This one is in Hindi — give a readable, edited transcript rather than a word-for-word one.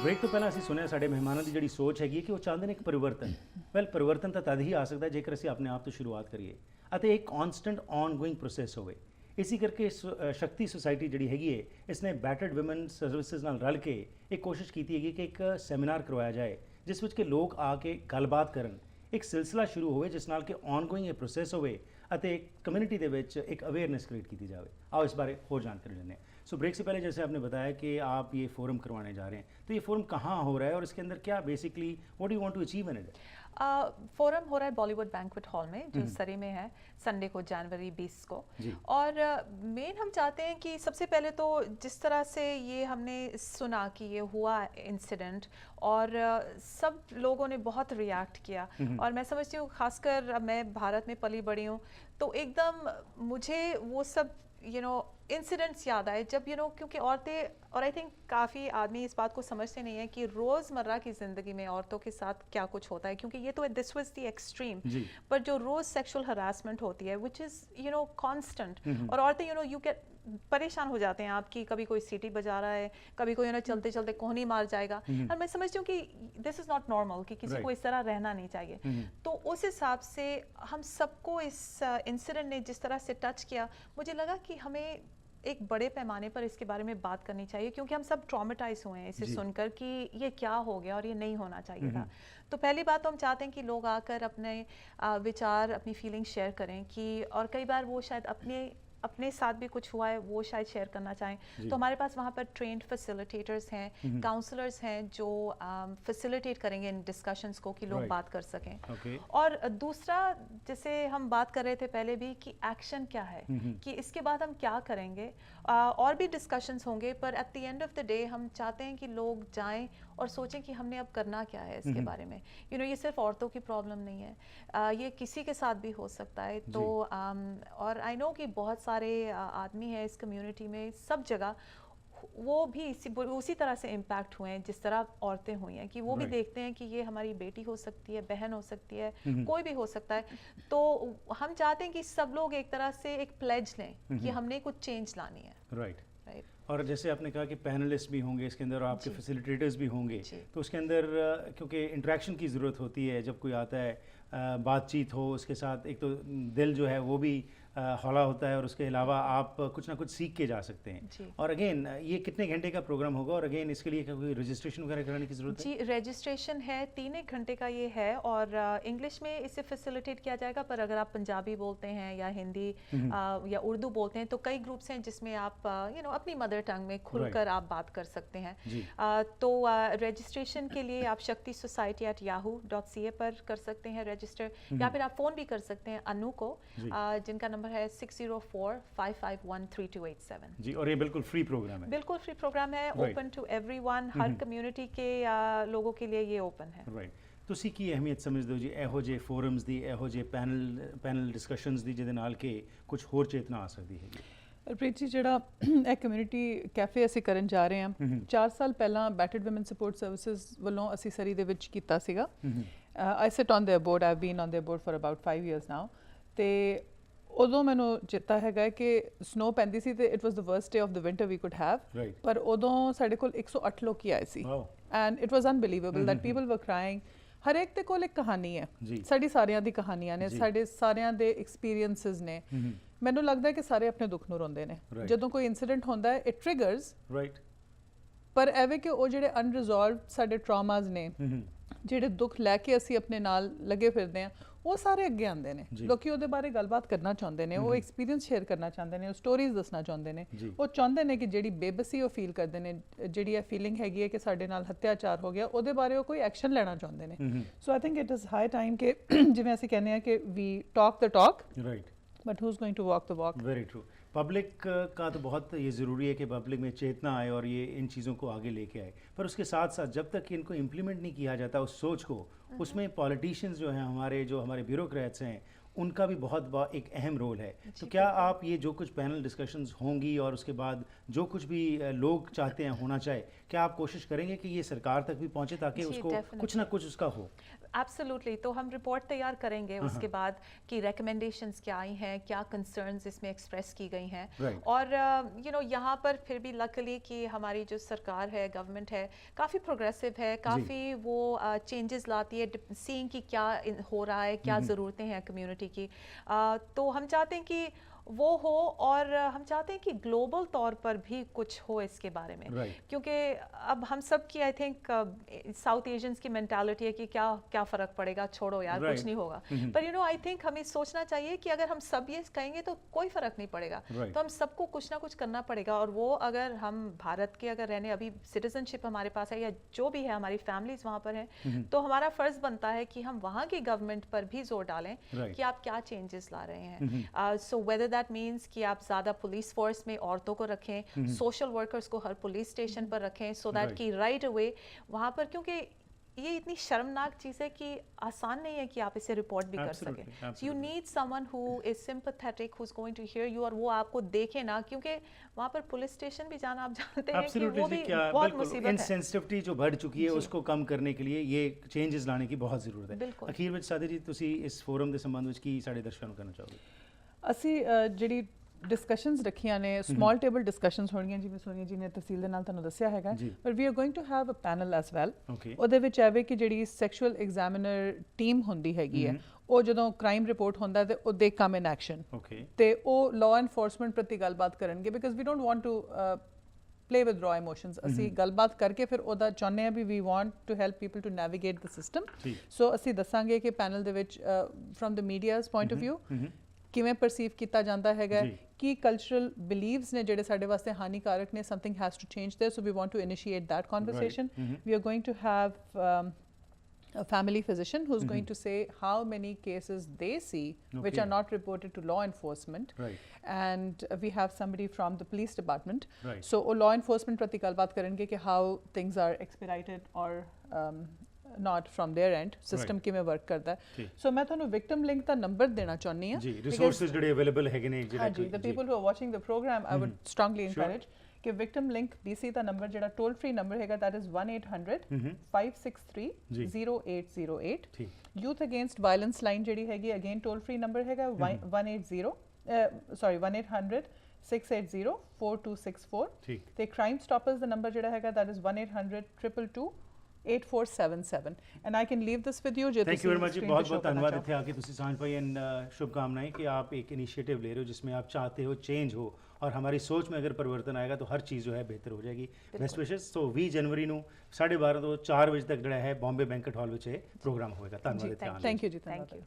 ਬ੍ਰੇਕ ਤੋਂ ਪਹਿਲਾਂ ਅਸੀਂ ਸੁਣਿਆ ਸਾਡੇ ਮਹਿਮਾਨਾਂ ਦੀ ਜਿਹੜੀ ਸੋਚ ਹੈਗੀ ਕਿ ਉਹ ਚਾਹੁੰਦੇ ਨੇ ਇੱਕ ਪਰਿਵਰਤਨ। ਵੈਲ ਪਰਿਵਰਤਨ ਤਾਂ ਤਦ ਹੀ ਆ ਸਕਦਾ ਜੇਕਰ ਅਸੀਂ ਆਪਣੇ ਆਪ ਤੋਂ ਸ਼ੁਰੂਆਤ ਕਰੀਏ ਅਤੇ ਇੱਕ ਕਨਸਟੈਂਟ ਆਨਗੋਇੰਗ ਪ੍ਰੋਸੈਸ ਹੋਵੇ। ਇਸੇ ਕਰਕੇ ਸ਼ਕਤੀ ਸੁਸਾਇਟੀ ਜਿਹੜੀ ਹੈਗੀ ਹੈ ਇਸਨੇ ਬੈਟਰਡ ਔਮਨ ਸਰਵਿਸਿਜ਼ ਨਾਲ ਰਲ ਕੇ ਇੱਕ ਕੋਸ਼ਿਸ਼ ਕੀਤੀ ਹੈਗੀ ਕਿ ਇੱਕ ਸੈਮੀਨਾਰ ਕਰਵਾਇਆ ਜਾਏ ਜਿਸ ਵਿੱਚ ਕਿ ਲੋਕ ਆ ਕੇ ਗੱਲਬਾਤ ਕਰਨ, ਇੱਕ ਸਿਲਸਿਲਾ ਸ਼ੁਰੂ ਹੋਵੇ ਜਿਸ ਨਾਲ ਕਿ ਆਨਗੋਇੰਗ ਇਹ ਪ੍ਰੋਸੈਸ ਹੋਵੇ ਅਤੇ कम्युनिटी ਦੇ ਵਿੱਚ एक अवेयरनेस क्रिएट की जाए। आओ इस बारे और जानकारी लेने। सो ब्रेक से पहले जैसे आपने बताया कि आप ये फोरम करवाने जा रहे हैं, तो ये फोरम कहाँ हो रहा है और इसके अंदर क्या basically what do you want to achieve in it? Forum हो रहा है बॉलीवुड बैंक्वेट हॉल में जो सरी में है, संडे को जनवरी 20 को। और मेन हम चाहते हैं कि सबसे पहले तो जिस तरह से ये हमने सुना कि ये हुआ इंसिडेंट और सब लोगों ने बहुत रिएक्ट किया और मैं समझती हूँ खासकर मैं भारत में पली बड़ी हूँ तो एकदम मुझे वो सब इंसिडेंट्स याद आए जब क्योंकि औरतें और आई थिंक काफ़ी आदमी इस बात को समझते नहीं है कि रोज़मर्रा की ज़िंदगी में औरतों के साथ क्या कुछ होता है, क्योंकि ये तो दिस वाज द एक्सट्रीम, पर जो रोज़ सेक्सुअल हरासमेंट होती है विच इज़ कांस्टेंट और औरतें यू गेट परेशान हो जाते हैं आपकी, कभी कोई सीटी बजा रहा है, कभी कोई चलते चलते कोहनी मार जाएगा और मैं समझती हूँ कि दिस इज़ नॉट नॉर्मल कि किसी को इस तरह रहना नहीं चाहिए। तो उस हिसाब से हम सबको इस इंसिडेंट ने जिस तरह से टच किया, मुझे लगा कि हमें एक बड़े पैमाने पर इसके बारे में बात करनी चाहिए क्योंकि हम सब ट्रॉमेटाइज हुए हैं इसे सुनकर कि ये क्या हो गया और ये नहीं होना चाहिए था। तो पहली बात तो हम चाहते हैं कि लोग आकर अपने विचार, अपनी फीलिंग्स शेयर करें कि और कई बार वो शायद अपने साथ भी कुछ हुआ है वो शायद शेयर करना चाहें, तो हमारे पास वहाँ पर ट्रेंड फैसिलिटेटर्स हैं, काउंसलर्स हैं जो फैसिलिटेट करेंगे इन डिस्कशंस को कि लोग बात कर सकें। और दूसरा जैसे हम बात कर रहे थे पहले भी कि एक्शन क्या है, कि इसके बाद हम क्या करेंगे, और भी डिस्कशंस होंगे, पर at the end of the day हम चाहते हैं कि लोग जाएं और सोचें कि हमने अब करना क्या है इसके बारे में। ये सिर्फ औरतों की प्रॉब्लम नहीं है, ये किसी के साथ भी हो सकता है। तो और आई नो कि बहुत सारे आदमी हैं इस कम्युनिटी में, सब जगह वो भी उसी तरह से इम्पैक्ट हुए हैं जिस तरह औरतें हुई हैं, कि वो भी देखते हैं कि ये हमारी बेटी हो सकती है, बहन हो सकती है, कोई भी हो सकता है। तो हम चाहते हैं कि सब लोग एक तरह से एक प्लेज लें कि हमने कुछ चेंज लानी है। राइट। और जैसे आपने कहा कि पैनलिस्ट भी होंगे इसके अंदर और आपके फैसिलिटेटर्स भी होंगे, तो उसके अंदर क्योंकि इंटरेक्शन की ज़रूरत होती है जब कोई आता है, बातचीत हो उसके साथ, एक तो दिल जो है वो भी हौला होता है और उसके अलावा आप कुछ ना कुछ सीख के जा सकते हैं। और अगेन ये कितने घंटे का प्रोग्राम होगा और अगेन इसके लिए कोई रजिस्ट्रेशन वगैरह कराने की ज़रूरत है? जी, रजिस्ट्रेशन है, 3-1 घंटे का ये है और इंग्लिश में इसे फैसिलिटेट किया जाएगा, पर अगर आप पंजाबी बोलते हैं या हिंदी या उर्दू बोलते हैं तो कई ग्रुप्स हैं जिसमें आप अपनी मदर टंग में खुलकर आप बात कर सकते हैं। तो रजिस्ट्रेशन के लिए आप शक्ति सोसाइटी @yahoo.ca पर कर सकते हैं रजिस्टर, या फिर आप फ़ोन भी कर सकते हैं अनु को, जिनका नंबर है 604-551-3287। जी, और ये बिल्कुल फ्री प्रोग्राम है? बिल्कुल फ्री प्रोग्राम है, ओपन टू एवरीवन, हर कम्युनिटी के लोगों के लिए ये ओपन है। राइट। ਤੁਸੀਂ ਕੀ ਅਹਿਮੀਅਤ ਸਮਝਦੇ ਹੋ ਜੀ ਇਹੋ ਜਿਹੇ ਫੋਰਮਸ ਦੀ, ਇਹੋ ਜਿਹੇ ਪੈਨਲ ਡਿਸਕਸ਼ਨਸ ਦੀ ਜਿਹਦੇ ਨਾਲ ਕਿ ਕੁਝ ਹੋਰ ਚੇਤਨਾ ਆ ਸਕਦੀ ਹੈਗੀ? ਪ੍ਰੀਤ ਜੀ, ਜਿਹੜਾ ਇਹ ਕਮਿਊਨਿਟੀ ਕੈਫੇ ਅਸੀਂ ਕਰਨ ਜਾ ਰਹੇ ਹਾਂ, 4 ਸਾਲ ਪਹਿਲਾਂ ਬੈਟਰਡ ਔਮਨ ਸਪੋਰਟ ਸਰਵਿਸਿਜ਼ ਵੱਲੋਂ ਅਸੀਂ ਸਰੀ ਦੇ ਵਿੱਚ ਕੀਤਾ ਸੀਗਾ। I sit on their board, I have been on their board for about 5 years now. ਤੇ ਉਦੋਂ ਮੈਨੂੰ ਚੇਤਾ ਹੈਗਾ ਕਿ ਸਨੋ ਪੈਂਦੀ ਸੀ ਤੇ it was the worst day of the winter we could have, ਪਰ ਉਦੋਂ ਸਾਡੇ ਕੋਲ 108 ਲੋਕੀ ਆਏ ਸੀ and it was unbelievable that people were crying. ਹਰ ਇੱਕ ਦੇ ਕੋਲ ਇੱਕ ਕਹਾਣੀ ਹੈ, ਸਾਡੀ ਸਾਰਿਆਂ ਦੀ ਕਹਾਣੀਆਂ ਨੇ, ਸਾਡੇ ਸਾਰਿਆਂ ਦੇ ਐਕਸਪੀਰੀਐਂਸਿਸ ਨੇ। ਮੈਨੂੰ ਲੱਗਦਾ ਕਿ ਸਾਰੇ ਆਪਣੇ ਦੁੱਖ ਨੂੰ ਰੋਂਦੇ ਨੇ ਜਦੋਂ ਕੋਈ ਇਨਸੀਡੈਂਟ ਹੁੰਦਾ ਹੈ, ਇਟ ਟ੍ਰਿਗਰਸ। ਪਰ ਐਵੇਂ ਕਿ ਉਹ ਜਿਹੜੇ ਅਨਰਿਜ਼ੋਲਵਡ ਸਾਡੇ ਟਰਾਮਾਸ ਨੇ, ਜਿਹੜੇ ਦੁੱਖ ਲੈ ਕੇ ਅਸੀਂ ਆਪਣੇ ਨਾਲ ਲੱਗੇ ਫਿਰਦੇ ਹਾਂ, ਉਹ ਸਾਰੇ ਅੱਗੇ ਆਉਂਦੇ ਨੇ। ਲੋਕੀ ਉਹਦੇ ਬਾਰੇ ਗੱਲਬਾਤ ਕਰਨਾ ਚਾਹੁੰਦੇ ਨੇ, ਉਹ ਐਕਸਪੀਰੀਅੰਸ ਸ਼ੇਅਰ ਕਰਨਾ ਚਾਹੁੰਦੇ ਨੇ, ਉਹ ਸਟੋਰੀਜ਼ ਦੱਸਣਾ ਚਾਹੁੰਦੇ ਨੇ। ਉਹ ਚਾਹੁੰਦੇ ਨੇ ਕਿ ਜਿਹੜੀ ਬੇਬਸੀ ਉਹ ਫੀਲ ਕਰਦੇ ਨੇ, ਜਿਹੜੀ ਇਹ ਫੀਲਿੰਗ ਹੈਗੀ ਹੈ ਕਿ ਸਾਡੇ ਨਾਲ ਹੱਤਿਆਚਾਰ ਹੋ ਗਿਆ, ਉਹਦੇ ਬਾਰੇ ਉਹ ਕੋਈ ਐਕਸ਼ਨ ਲੈਣਾ ਚਾਹੁੰਦੇ ਨੇ। So I think it is high time ਕਿ ਜਿਵੇਂ ਅਸੀਂ ਕਹਿੰਦੇ ਹਾਂ ਕਿ we talk the talk, but who is going to walk the walk. Very true. Public का तो बहुत ये ज़रूरी है कि पब्लिक में चेतना आए और ये इन चीज़ों को आगे लेके आए, पर उसके साथ साथ जब तक इनको इम्प्लीमेंट नहीं किया जाता उस सोच को, उसमें पॉलिटिशियंस जो हैं हमारे, जो हमारे ब्यूरोक्रेट्स हैं, उनका भी बहुत एक अहम रोल है। तो क्या आप ये जो कुछ पैनल डिस्कशंस होंगी और उसके बाद जो कुछ भी लोग चाहते हैं होना चाहे, क्या आप कोशिश करेंगे कि ये सरकार तक भी पहुंचे ताकि उसको कुछ ना कुछ उसका हो? एब्सोल्युटली, तो हम रिपोर्ट तैयार करेंगे उसके बाद कि रिकमेंडेशंस क्या आई हैं, क्या कंसर्न्स इसमें एक्सप्रेस की गई हैं, और यहाँ पर फिर भी लकीली कि हमारी जो सरकार है, गवर्नमेंट है, काफ़ी प्रोग्रेसिव है, काफ़ी वो चेंजेस लाती है, सीइंग कि क्या हो रहा है, क्या ज़रूरतें हैं कम्युनिटी की। तो हम चाहते हैं कि वो हो, और हम चाहते हैं कि ग्लोबल तौर पर भी कुछ हो इसके बारे में, क्योंकि अब हम सब की आई थिंक साउथ एशियंस की मेंटालिटी है कि क्या क्या फ़र्क पड़ेगा, छोड़ो यार, कुछ नहीं होगा। पर आई थिंक हमें सोचना चाहिए कि अगर हम सब ये कहेंगे तो कोई फ़र्क नहीं पड़ेगा। तो हम सबको कुछ ना कुछ करना पड़ेगा, और वो अगर हम भारत के अगर रहने, अभी सिटीजनशिप हमारे पास है या जो भी है, हमारी फैमिलीज वहाँ पर हैं, तो हमारा फ़र्ज़ बनता है कि हम वहाँ की गवर्नमेंट पर भी जोर डालें कि आप क्या चेंजेस ला रहे हैं। सो वेदर दैट मीन्स कि आप ज़्यादा पुलिस फोर्स में औरतों को रखें, सोशल वर्कर्स को हर पुलिस स्टेशन पर रखें, सो दैट कि राइट अवे वहाँ पर, क्योंकि ये इतनी शर्मनाक चीज़ है कि आसान नहीं है कि आप इसे रिपोर्ट भी कर सकें। You need someone who is sympathetic, who is going to hear you, और वो आपको देखे ना, क्योंकि वहाँ पर पुलिस स्टेशन भी जाना आप जानते हैं कि वो भी बहुत मुसीबत है। इनसेंसिटिविटी जो बढ़ चुकी है उसको कम करने के लिए ये चेंजेस लाने की बहुत ज़रूरत है। अखीर ਵਿੱਚ ਸਾਦੇ ਜੀ ਤੁਸੀਂ ਇਸ ਫੋਰਮ ਦੇ ਸੰਬੰਧ ਵਿੱਚ ਕੀ ਸਾਡੇ ਦਰਸ਼ਕਾਂ ਨੂੰ ਕਹਿਣਾ ਚਾਹੋਗੇ? ਅਸੀਂ ਜਿਹੜੀ डिस्कशनस रखियां ने, स्मॉल टेबल डिस्कशनस होणगीਆਂ ਜਿਵੇਂ ਸੋਨੀਆ ਜੀ ਨੇ ਤਫਸੀਲ ਦੇ ਨਾਲ ਤੁਹਾਨੂੰ ਦੱਸਿਆ ਹੈਗਾ, ਪਰ we are going to have a panel as well. ਉਹਦੇ ਵਿੱਚ ਐਵੇਂ ਕਿ ਜਿਹੜੀ ਸੈਕਸ਼ੂਅਲ ਐਗਜ਼ਾਮੀਨਰ ਟੀਮ ਹੁੰਦੀ ਹੈਗੀ ਹੈ, ਉਹ ਜਦੋਂ ਕ੍ਰਾਈਮ ਰਿਪੋਰਟ ਹੁੰਦਾ ਤੇ ਉਹ ਦੇ ਕਮ ਇਨ ਐਕਸ਼ਨ, ਤੇ ਉਹ ਲਾਅ ਐਨਫੋਰਸਮੈਂਟ ਪ੍ਰਤੀ ਗੱਲਬਾਤ ਕਰਨਗੇ, because we don't want to play with raw emotions। ਅਸੀਂ ਗੱਲਬਾਤ ਕਰਕੇ ਫਿਰ ਉਹਦਾ ਚਾਹੁੰਦੇ ਹਾਂ ਵੀ we want to help people to navigate the system. So ਅਸੀਂ ਦੱਸਾਂਗੇ ਕਿ ਪੈਨਲ ਦੇ ਵਿੱਚ from the media's point of view ਕਿਵੇਂ ਪਰਸੀਵ ਕੀਤਾ ਜਾਂਦਾ ਹੈਗਾ, ਕੀ ਕਲਚਰਲ ਬਿਲੀਵਸ ਨੇ ਜਿਹੜੇ ਸਾਡੇ ਵਾਸਤੇ ਹਾਨੀਕਾਰਕ ਨੇ, something has to change there, so we want to initiate that conversation। we are going to have a family physician who's going to say how many cases they see which are not reported to law enforcement, and we have somebody from the police department, so law enforcement prati galbaat karenge ki how things are expedited or not from their end, system kiਵੇਂ work ਕਰਦਾ ਹੈ। ਸੋ ਮੈਂ ਤੁਹਾਨੂੰ ਵਿਕਟਮ ਲਿੰਕ ਦਾ ਨੰਬਰ ਦੇਣਾ ਚਾਹੁੰਦੀ ਹਾਂ ਜੀ, ਰਿਸੋਰਸਸ ਜਿਹੜੇ ਅਵੇਲੇਬਲ ਹੈਗੇ ਨੇ ਜਿਹੜਾ ਜੀ the people who are watching the program, I would strongly encourage ਕਿ ਵਿਕਟਮ ਲਿੰਕ BC ਦਾ ਨੰਬਰ ਜਿਹੜਾ ਟੋਲ ਫ੍ਰੀ ਨੰਬਰ ਹੈਗਾ, that is 1-800-563-0808। Youth against violence line ਜਿਹੜੀ ਹੈਗੀ, ਅਗੇਨ ਟੋਲ ਫ੍ਰੀ ਨੰਬਰ ਹੈਗਾ 1-800-680-4264। ਤੇ ਕ੍ਰਾਈਮ ਸਟਾਪਰਸ ਦਾ ਨੰਬਰ ਜਿਹੜਾ ਹੈਗਾ, that is 1-800-222-8477, and I can leave this with you। Thank you very much, बहुत बहुत धन्यवाद इतने आके तुसी सांझ पाई, एंड शुभकामनाएं कि आप एक इनिशिएटिव ले रहे हो जिसमें आप चाहते हो चेंज हो, और हमारी सोच में अगर परिवर्तन आएगा तो हर चीज़ जो है बेहतर हो जाएगी। Best wishes. सो 20 जनवरी ਨੂੰ 12:30 ਤੋਂ 4 ਵਜੇ ਤੱਕ ਜਿਹੜਾ ਹੈ ਬੰਬੇ ਬੈਂਕਟ ਹਾਲ ਵਿੱਚ ਇਹ ਪ੍ਰੋਗਰਾਮ ਹੋਏਗਾ। ਧੰਨਵਾਦ। ਥੈਂਕ ਯੂ ਜੀ, ਥੈਂਕ ਯੂ।